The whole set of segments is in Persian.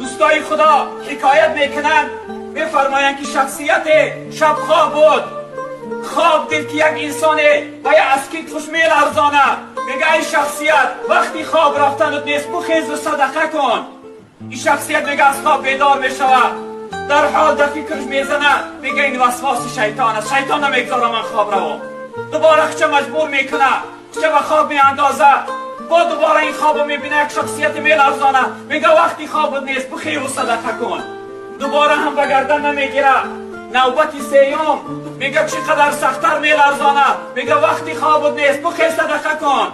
دوستای خدا حکایت میکنند، میفرمایند که شخصیت شب خواب بود. خواب دید که یک انسانه و یک اسکیت خوش میلرزانه. میگه ای شخصیت وقتی خواب رفتنت نیست بخیز و صدقه کن. این شخصیت میگه از خواب بیدار میشود، در حال در فکرش میزنه، میگه این وسواس شیطان است، شیطان نمیگذاره من خواب روم. دوباره خچه مجبور میکنه، خچه به خواب میاندازه، با دوباره این خواب میبینه یک شخصیت میلرزانه، میگه وقتی خوابت نیست بخیز و صدقه کن. دوباره هم به گردن نمیگیره. نوبت سیوم میگه چقدر سختتر میلرزانه، میگه وقتی خوابت نیست بخیز صدقه کن.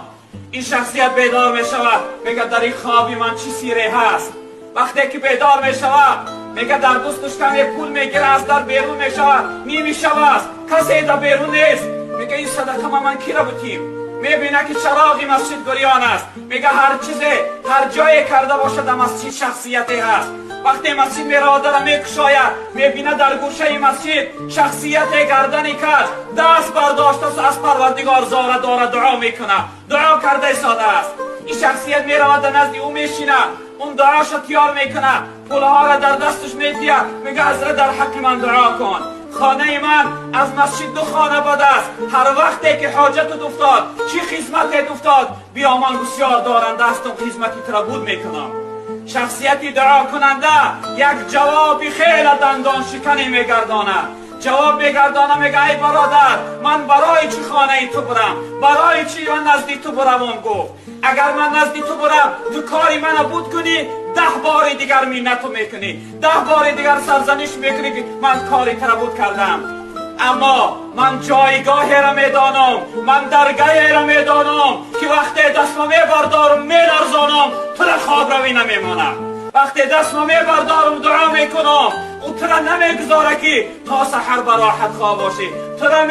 این شخصیت بیدار میشود، میگه در این خوابی من چی سیره هست. وقتی که بیدار میشود میگه در دستش کمی پول میگیره، از در بیرون میشود، نیمی شب است، کسی در بیرون نیست. میگه این صدقه من کی را بتیم؟ میبینه که چراغی مسجد گریان است. میگه هر چیزی هر جایی کرده باشه در مسجد شخصیتی هست. وقتی مسجد میره در میکشاید، میبینه در گوشه مسجد شخصیت گردنی کش دست برداشته از پروردگار زاره داره دعا میکنه، دعا کرده ساده است. این شخصیت میره در نزد او میشینه، اون دعاش تیار میکنه، پولها را در دستش میدیه، میگه حضرت در حق من دعا کن. خانه من از مسجد 2 خانه بود است، هر وقتی که حاجت افتاد چی خدمت افتاد بیا من بسیار دارنده هستم، خدمتی ترا بود میکنم. شخصیتی دعا کننده یک جوابی خیلی دندان شکنی میگردانه، جواب میگردانه، میگه ای برادر من برای چی خانه تو برم، برای چی من نزدی تو بروم؟ گفت اگر من نزدی تو برم تو کاری من بود کنی 10 بار دیگر منتو میکنی، 10 بار دیگر سرزنش میکنی که من کاری تر بود کردم. اما من جایگاهی را میدانم، من درگاهی را میدانم که وقتی دستم میبردارم میلرزانم تو را خواب روی نمیمانم. وقتی دستم میبردارم دعا میکنم او تو را نمیگذاره که تا سحر براحت خواب باشی، تو را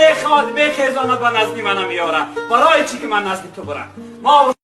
میخیزانه به نزدی من میاره. برای چی که من نزدی تو برم؟ ما